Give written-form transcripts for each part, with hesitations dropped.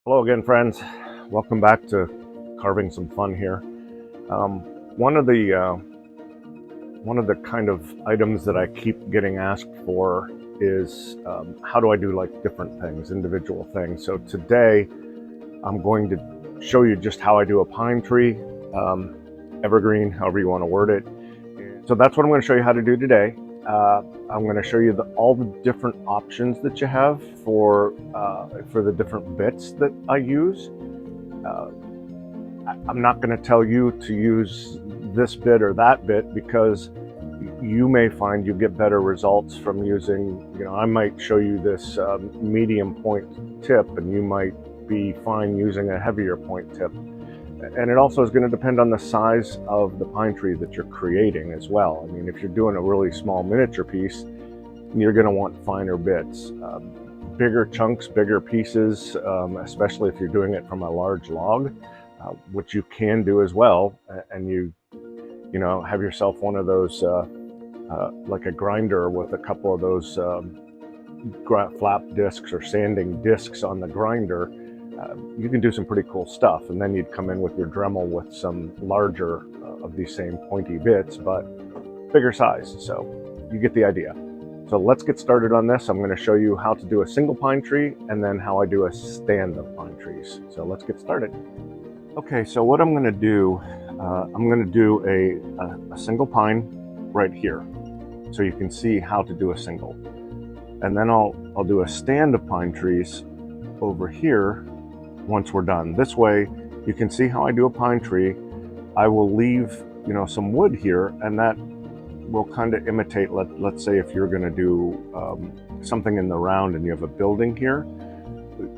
Hello again, friends. Welcome back to Carving Some Fun here. One of the kind of items that I keep getting asked for is how do I do like different things, individual things. So today I'm going to show you just how I do a pine tree, evergreen, however you want to word it. So that's what I'm going to show you how to do today. I'm going to show you all the different options that you have for the different bits that I use. I'm not going to tell you to use this bit or that bit because you may find you get better results from using, I might show you this medium point tip and you might be fine using a heavier point tip. And it also is going to depend on the size of the pine tree that you're creating as well. I mean, if you're doing a really small miniature piece, you're going to want finer bits. Bigger chunks, bigger pieces, especially if you're doing it from a large log, which you can do as well. And you have yourself one of those, like a grinder with a couple of those flap discs or sanding discs on the grinder. You can do some pretty cool stuff, and then you'd come in with your Dremel with some larger of these same pointy bits, but bigger size. So you get the idea. So let's get started on this. I'm going to show you how to do a single pine tree and then how I do a stand of pine trees. So let's get started. Okay, so what I'm going to do, I'm going to do a single pine right here, so you can see how to do a single. And then I'll do a stand of pine trees over here once we're done. This way you can see how I do a pine tree. I will leave some wood here, and that will kind of imitate, let's say if you're going to do something in the round and you have a building here,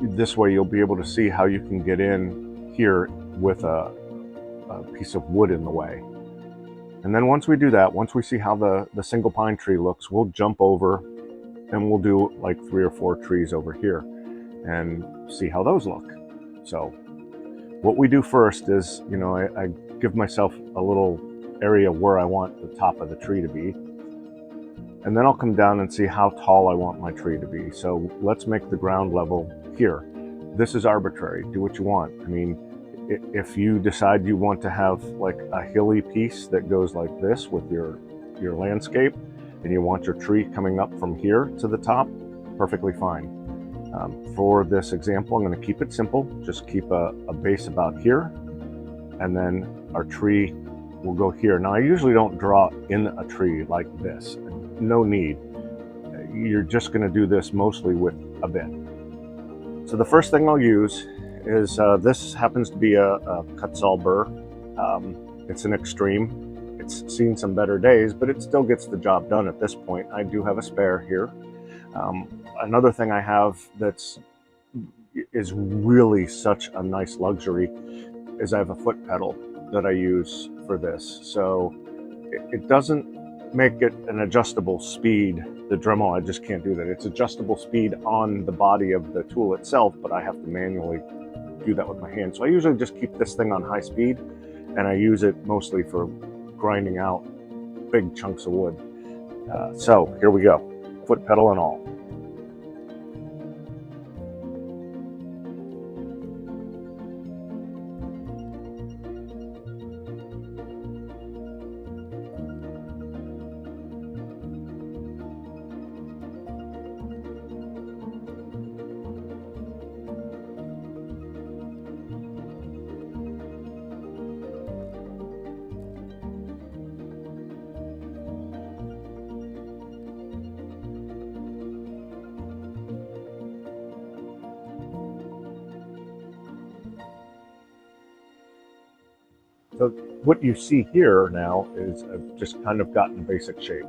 this way you'll be able to see how you can get in here with a piece of wood in the way. And then once we do that, once we see how the single pine tree looks, we'll jump over and we'll do like 3 or 4 trees over here and see how those look. So what we do first is, I give myself a little area where I want the top of the tree to be. And then I'll come down and see how tall I want my tree to be. So let's make the ground level here. This is arbitrary. Do what you want. I mean, if you decide you want to have like a hilly piece that goes like this with your landscape, and you want your tree coming up from here to the top, perfectly fine. For this example, I'm going to keep it simple. Just keep a base about here, and then our tree will go here. Now, I usually don't draw in a tree like this. No need. You're just going to do this mostly with a bit. So the first thing I'll use is this happens to be a Kutzall burr. It's an extreme. It's seen some better days, but it still gets the job done at this point. I do have a spare here. Another thing I have is really such a nice luxury is I have a foot pedal that I use for this. So it doesn't make it an adjustable speed. The Dremel, I just can't do that. It's adjustable speed on the body of the tool itself, but I have to manually do that with my hand. So I usually just keep this thing on high speed, and I use it mostly for grinding out big chunks of wood. So here we go, foot pedal and all. So what you see here now is I've just kind of gotten basic shape.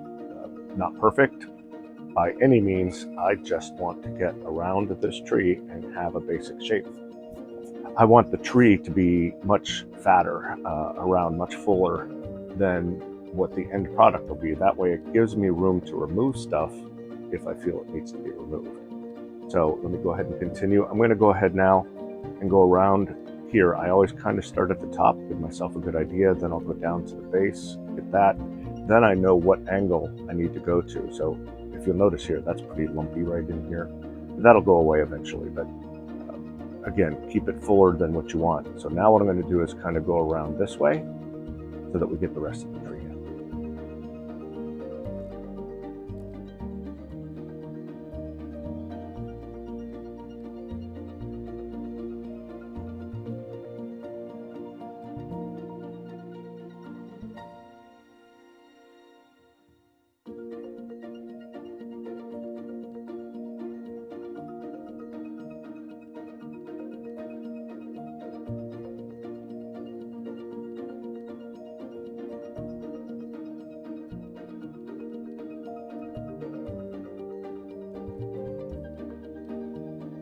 Not perfect by any means. I just want to get around this tree and have a basic shape. I want the tree to be much fatter, around much fuller than what the end product will be. That way it gives me room to remove stuff if I feel it needs to be removed. So let me go ahead and continue. I'm going to go ahead now and go around here. I always kind of start at the top, give myself a good idea, then I'll go down to the base, get that. Then I know what angle I need to go to. So if you'll notice here, that's pretty lumpy right in here. That'll go away eventually, but again, keep it fuller than what you want. So now what I'm going to do is kind of go around this way so that we get the rest of the tree in.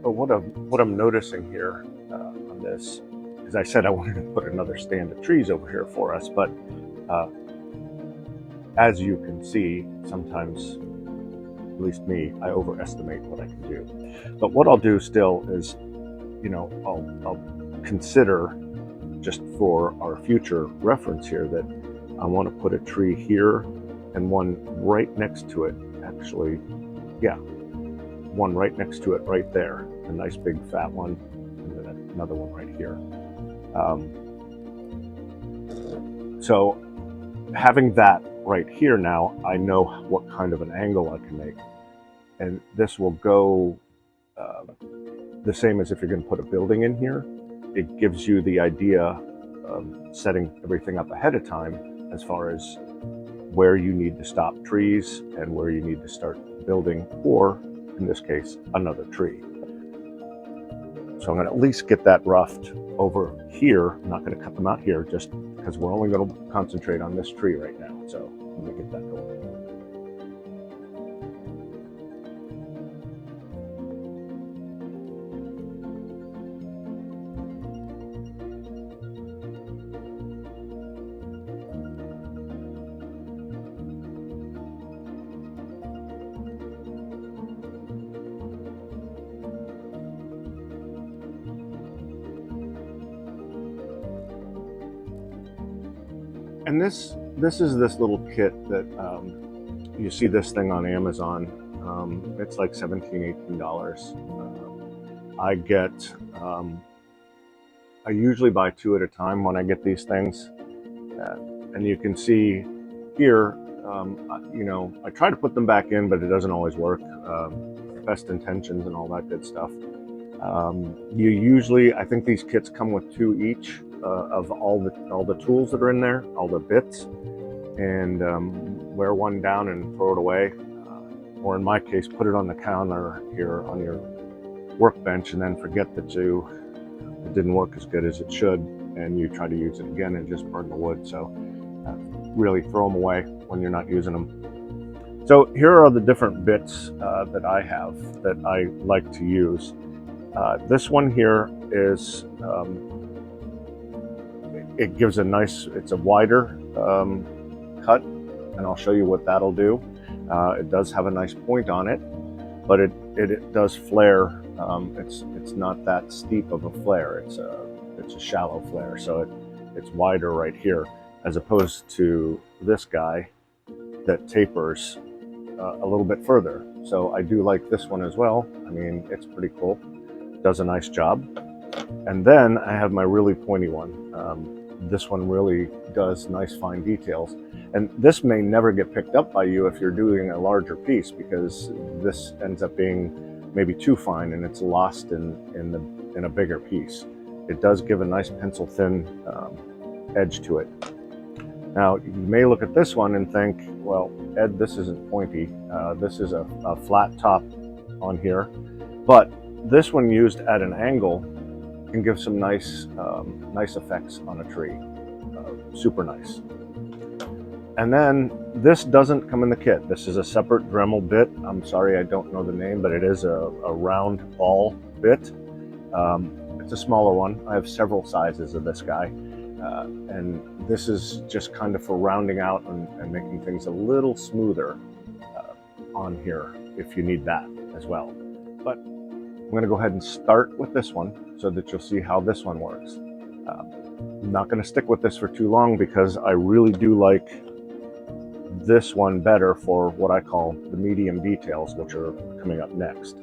But what I'm noticing here on this, as I said, I wanted to put another stand of trees over here for us, but as you can see, sometimes, at least me, I overestimate what I can do. But what I'll do still is, you know, I'll consider, just for our future reference here, that I want to put a tree here and one right next to it. Actually, yeah, one right next to it right there, a nice big fat one, and then another one right here. So having that right here now, I know what kind of an angle I can make, and this will go the same as if you're going to put a building in here. It gives you the idea of setting everything up ahead of time as far as where you need to stop trees and where you need to start building, or in this case, another tree. So I'm going to at least get that roughed over here. I'm not going to cut them out here just because we're only going to concentrate on this tree right now. So let me get that going. And this is this little kit that you see this thing on Amazon. It's like $17, $18. I get, I usually buy 2 at a time when I get these things. And you can see here, you know, I try to put them back in, but it doesn't always work. Best intentions and all that good stuff. You usually, I think these kits come with 2 each. Of all the tools that are in there, all the bits, and wear one down and throw it away, or in my case, put it on the counter here on your workbench, and then forget that it didn't work as good as it should, and you try to use it again and just burn the wood. So really throw them away when you're not using them. So here are the different bits that I have that I like to use. This one here is it gives a nice, it's a wider cut, and I'll show you what that'll do. It does have a nice point on it, but it does flare. It's not that steep of a flare. It's a shallow flare, so it's wider right here, as opposed to this guy that tapers a little bit further. So I do like this one as well. I mean, it's pretty cool. Does a nice job. And then I have my really pointy one. This one really does nice fine details. And this may never get picked up by you if you're doing a larger piece, because this ends up being maybe too fine and it's lost in a bigger piece. It does give a nice pencil thin edge to it. Now, you may look at this one and think, well, Ed, this isn't pointy. This is a flat top on here. But this one used at an angle can give some nice effects on a tree. Super nice. And then this doesn't come in the kit. This is a separate Dremel bit. I'm sorry, I don't know the name, but it is a round ball bit. It's a smaller one. I have several sizes of this guy. And this is just kind of for rounding out and making things a little smoother on here if you need that as well. But I'm going to go ahead and start with this one so that you'll see how this one works. I'm not going to stick with this for too long because I really do like this one better for what I call the medium details, which are coming up next.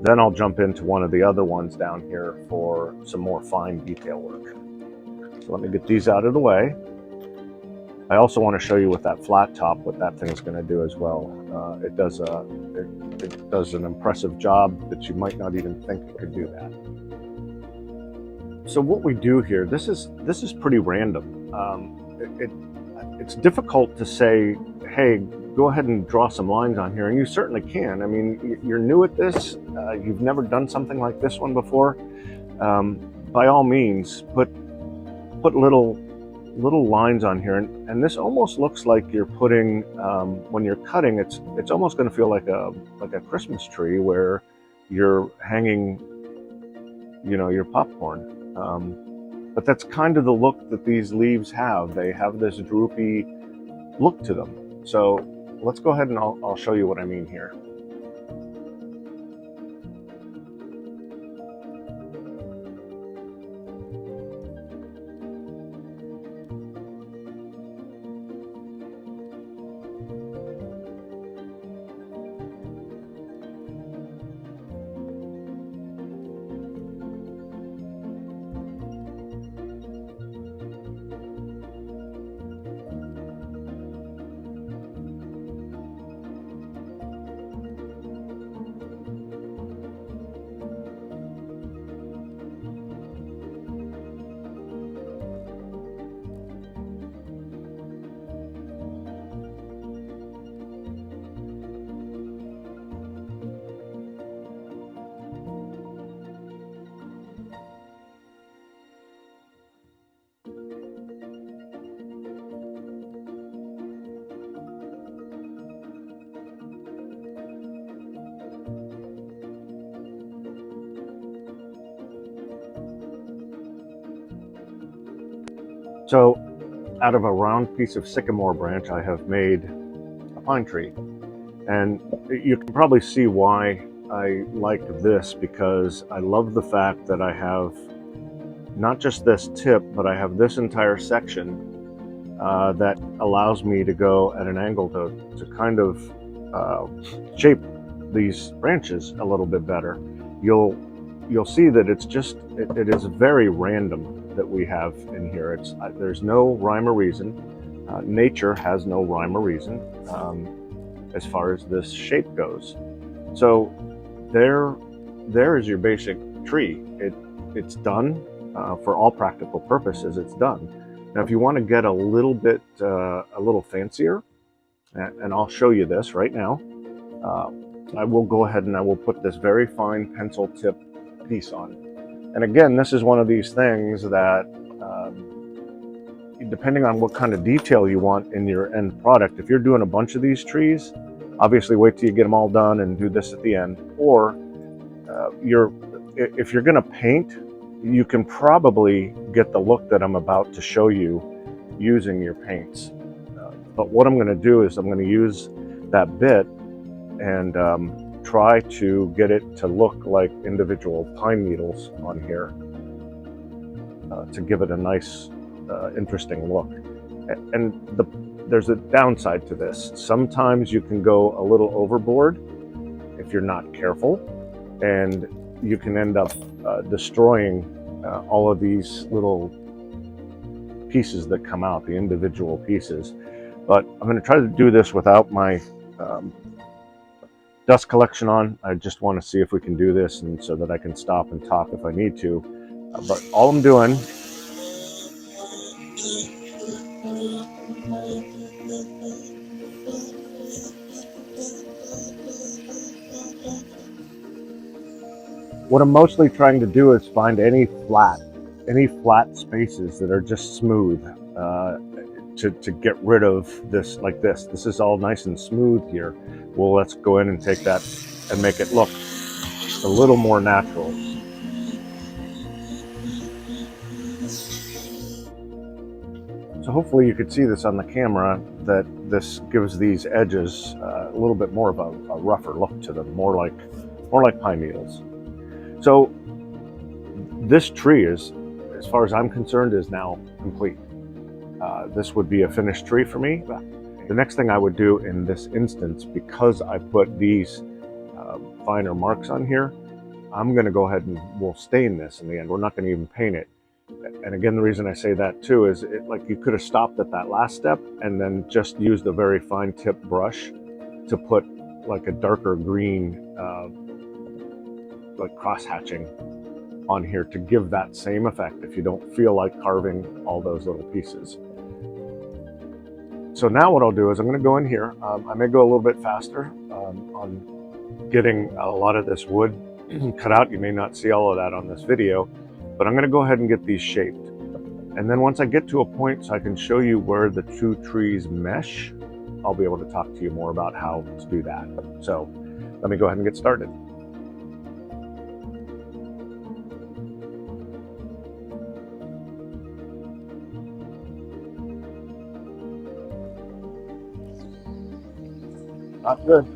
Then I'll jump into one of the other ones down here for some more fine detail work. So let me get these out of the way. I also want to show you with that flat top what that thing's going to do as well. It does an impressive job that you might not even think it could do that. So what we do here, this is pretty random. It's difficult to say, hey, go ahead and draw some lines on here, and you certainly can. I mean, you're new at this, you've never done something like this one before. By all means, put little lines on here, and this almost looks like you're putting, when you're cutting, it's almost going to feel like a Christmas tree where you're hanging, you know, your popcorn. But that's kind of the look that these leaves have. They have this droopy look to them. So let's go ahead and I'll show you what I mean here. So out of a round piece of sycamore branch, I have made a pine tree. And you can probably see why I like this, because I love the fact that I have not just this tip, but I have this entire section that allows me to go at an angle to kind of shape these branches a little bit better. You'll see that it is very random that we have in here. There's no rhyme or reason. Nature has no rhyme or reason as far as this shape goes. So there is your basic tree. It's done for all practical purposes. It's done. Now, if you want to get a little bit a little fancier, and I'll show you this right now, I will go ahead and I will put this very fine pencil tip piece on. And again, this is one of these things that, depending on what kind of detail you want in your end product, if you're doing a bunch of these trees, obviously wait till you get them all done and do this at the end. Or if you're going to paint, you can probably get the look that I'm about to show you using your paints. But what I'm going to do is I'm going to use that bit and try to get it to look like individual pine needles on here to give it a nice, interesting look. And there's a downside to this. Sometimes you can go a little overboard if you're not careful, and you can end up destroying all of these little pieces that come out, the individual pieces. But I'm going to try to do this without my dust collection on. I just want to see if we can do this, and so that I can stop and talk if I need to. But all I'm doing what I'm mostly trying to do is find any flat spaces that are just smooth to get rid of this like this. This is all nice and smooth here. Well, let's go in and take that and make it look a little more natural. So hopefully you could see this on the camera, that this gives these edges a little bit more of a rougher look to them, more like pine needles. So this tree is, as far as I'm concerned, is now complete. This would be a finished tree for me. The next thing I would do in this instance, because I put these finer marks on here, I'm going to go ahead and we'll stain this in the end. We're not going to even paint it. And again, the reason I say that too is like you could have stopped at that last step and then just used a very fine tip brush to put like a darker green, like cross hatching on here to give that same effect if you don't feel like carving all those little pieces. So now what I'll do is I'm going to go in here. I may go a little bit faster on getting a lot of this wood cut out. You may not see all of that on this video, but I'm going to go ahead and get these shaped. And then once I get to a point so I can show you where the two trees mesh, I'll be able to talk to you more about how to do that. So let me go ahead and get started. Not good.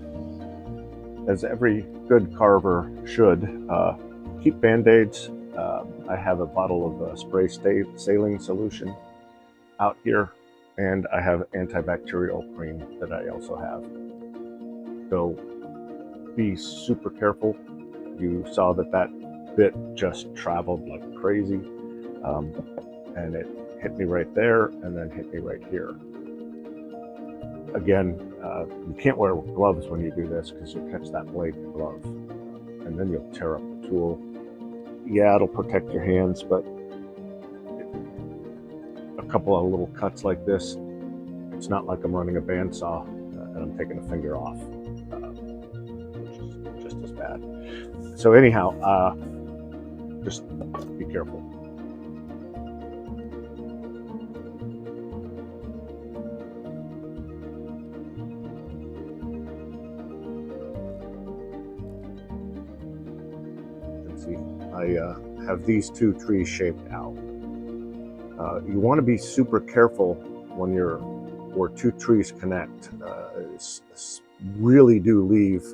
As every good carver should, keep Band-Aids. I have a bottle of spray saline solution out here, and I have antibacterial cream that I also have. So be super careful. You saw that bit just traveled like crazy, and it hit me right there and then hit me right here. Again, you can't wear gloves when you do this because you'll catch that blade in your glove, and then you'll tear up the tool. Yeah, it'll protect your hands, but a couple of little cuts like this, it's not like I'm running a bandsaw and I'm taking a finger off, which is just as bad. So anyhow, just be careful. See, I have these two trees shaped out. You want to be super careful when where two trees connect. Really do leave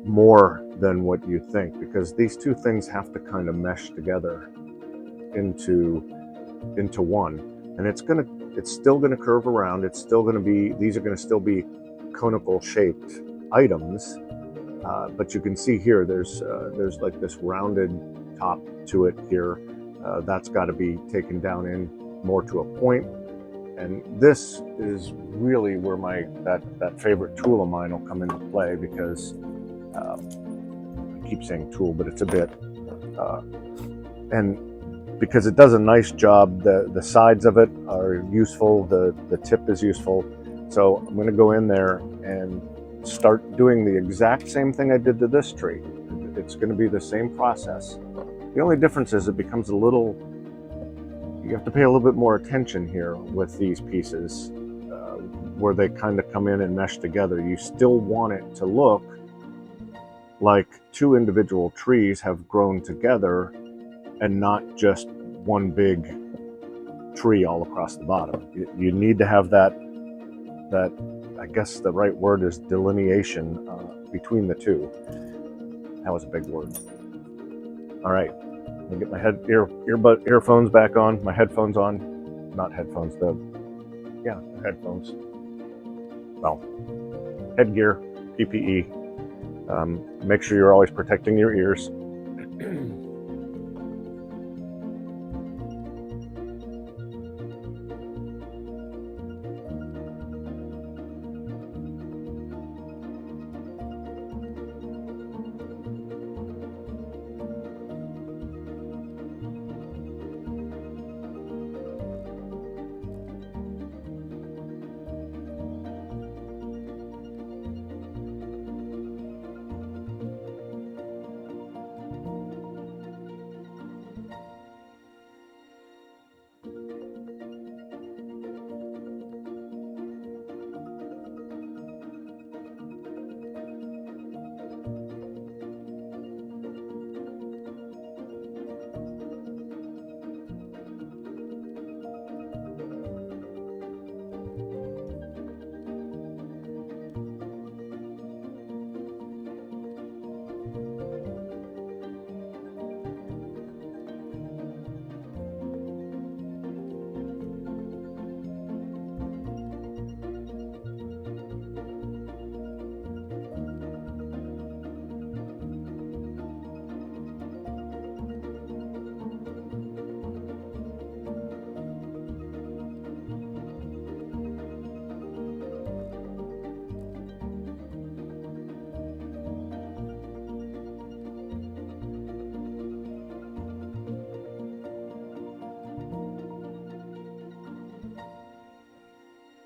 more than what you think, because these two things have to kind of mesh together into one, and it's still gonna curve around. It's still gonna be, these are gonna still be conical shaped items. But you can see here, there's like this rounded top to it here. That's got to be taken down in more to a point. And this is really where that favorite tool of mine will come into play, because I keep saying tool, but it's a bit. And because it does a nice job, the sides of it are useful, the tip is useful. So I'm going to go in there and start doing the exact same thing I did to this tree. It's going to be the same process. The only difference is it becomes a little, you have to pay a little bit more attention here with these pieces, where they kind of come in and mesh together. You still want it to look like two individual trees have grown together and not just one big tree all across the bottom. You need to have that I guess the right word is delineation between the two. That was a big word. All right, let me get my earphones back on, my headphones on, not headphones, the headphones. Well, headgear, PPE. Make sure you're always protecting your ears.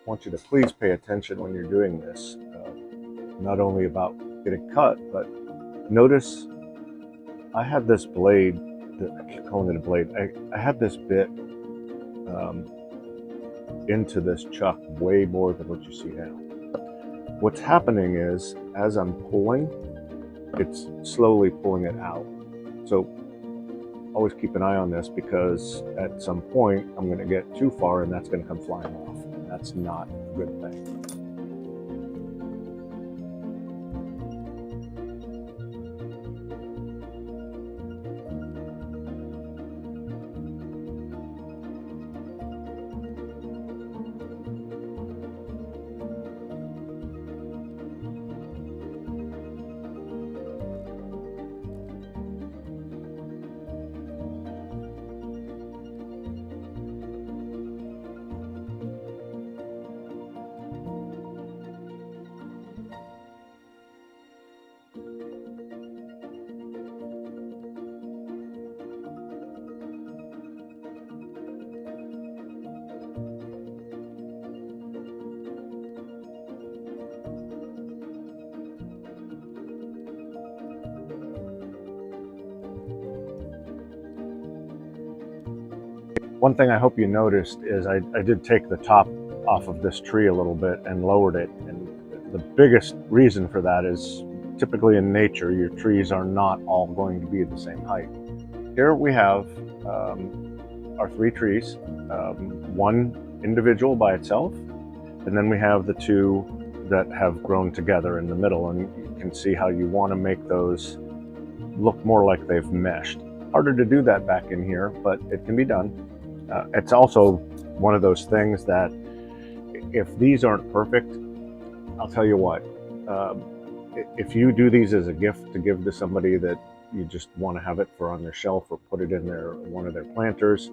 want you to please pay attention when you're doing this, not only about getting cut, but notice I had this blade, I keep calling it a blade, I had this bit into this chuck way more than what you see now. What's happening is, as I'm pulling, it's slowly pulling it out. So always keep an eye on this, because at some point I'm going to get too far and that's going to come flying off. And that's not a good thing. One thing I hope you noticed is I did take the top off of this tree a little bit and lowered it. And the biggest reason for that is, typically in nature, your trees are not all going to be the same height. Here we have our 3 trees, one individual by itself, and then we have the 2 that have grown together in the middle, and you can see how you want to make those look more like they've meshed. Harder to do that back in here, but it can be done. It's also one of those things that if these aren't perfect, I'll tell you what, if you do these as a gift to give to somebody that you just want to have it for on their shelf or put it in one of their planters,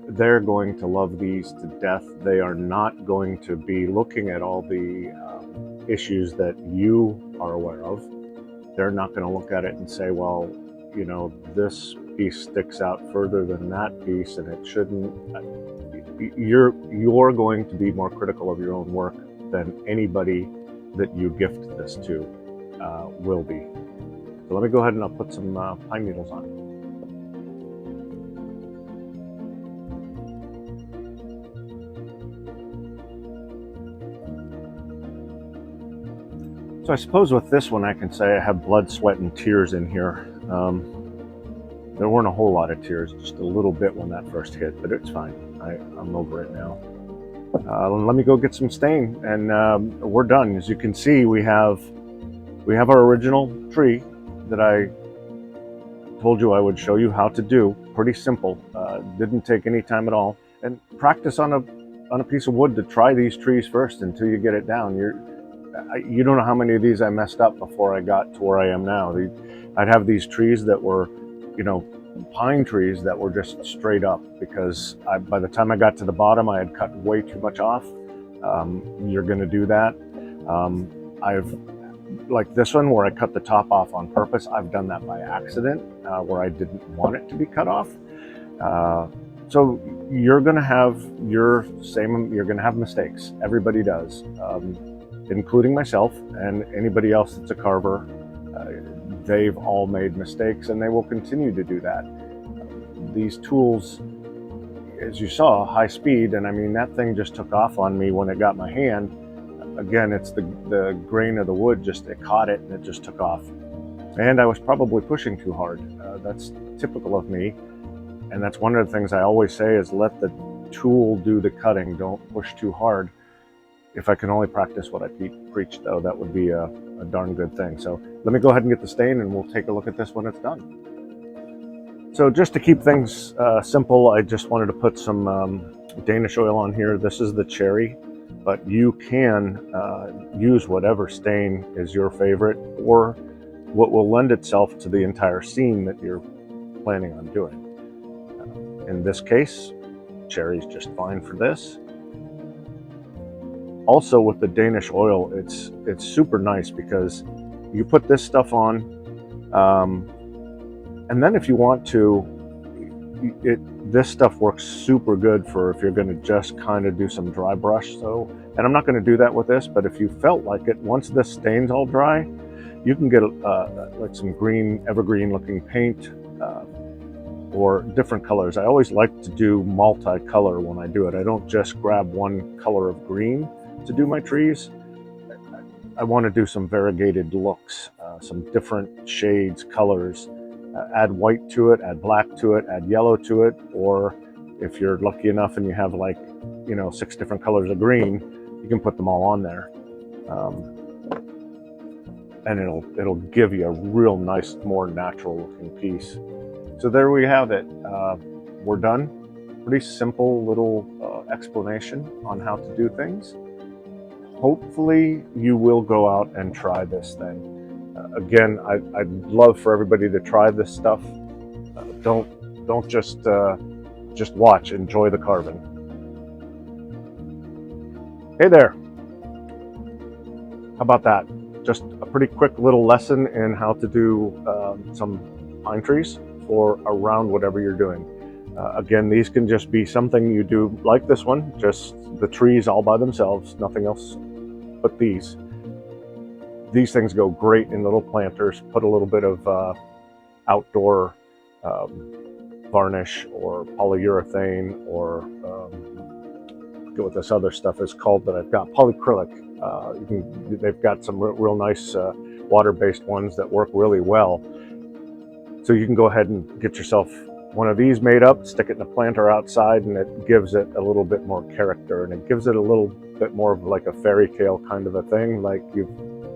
they're going to love these to death. They are not going to be looking at all the issues that you are aware of. They're not going to look at it and say, well, you know, this piece sticks out further than that piece and it shouldn't. You're going to be more critical of your own work than anybody that you gift this to will be. So let me go ahead and I'll put some pine needles on. So I suppose with this one I can say I have blood, sweat, and tears in here. There weren't a whole lot of tears, just a little bit when that first hit, but it's fine. I'm over it now. Let me go get some stain, and we're done. As you can see, we have our original tree that I told you I would show you how to do. Pretty simple. Didn't take any time at all. And practice on a piece of wood to try these trees first until you get it down. You don't know how many of these I messed up before I got to where I am now. I'd have these trees that were, you know, pine trees that were just straight up, because by the time I got to the bottom, I had cut way too much off. You're going to do that. Like this one where I cut the top off on purpose, I've done that by accident, where I didn't want it to be cut off. So you're going to have you're going to have mistakes. Everybody does, including myself and anybody else that's a carver. They've all made mistakes and they will continue to do that. These tools, as you saw, high speed, and I mean, that thing just took off on me when it got my hand. Again, it's the grain of the wood, it caught it and it just took off. And I was probably pushing too hard. That's typical of me. And that's one of the things I always say is let the tool do the cutting, don't push too hard. If I can only practice what I preach, though, that would be a darn good thing. So let me go ahead and get the stain and we'll take a look at this when it's done. So just to keep things simple, I just wanted to put some Danish oil on here. This is the cherry, but you can use whatever stain is your favorite or what will lend itself to the entire scene that you're planning on doing. In this case, cherry's just fine for this. Also with the Danish oil, it's super nice because you put this stuff on, and then if you want to, this stuff works super good for if you're going to just kind of do some dry brush. So, and I'm not going to do that with this, but if you felt like it, once this stain's all dry, you can get like some green, evergreen looking paint or different colors. I always like to do multi-color when I do it. I don't just grab one color of green to do my trees. I want to do some variegated looks, some different shades, colors. Add white to it, add black to it, add yellow to it, or if you're lucky enough and you have like, 6 different colors of green, you can put them all on there. And it'll give you a real nice, more natural looking piece. So there we have it. We're done. Pretty simple little explanation on how to do things. Hopefully you will go out and try this thing. Again, I'd love for everybody to try this stuff. Don't just watch, enjoy the carving. Hey there. How about that? Just a pretty quick little lesson in how to do some pine trees for around whatever you're doing. Again, these can just be something you do like this one, just the trees all by themselves, nothing else but these. These things go great in little planters. Put a little bit of outdoor varnish or polyurethane, or I forget what this other stuff is called that I've got, polyacrylic. They've got some real nice water-based ones that work really well. So you can go ahead and get yourself one of these made up, stick it in a planter outside, and it gives it a little bit more character, and it gives it a little bit more of like a fairy tale kind of a thing, like you've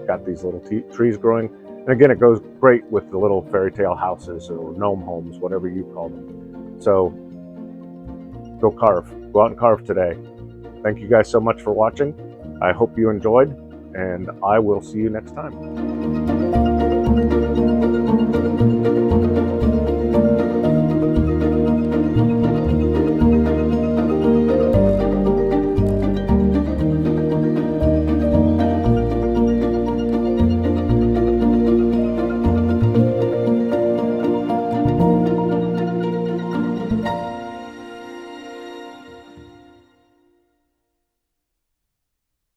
got these little trees growing. And again, it goes great with the little fairy tale houses or gnome homes, whatever you call them. So go carve. Go out and carve today. Thank you guys so much for watching. I hope you enjoyed, and I will see you next time.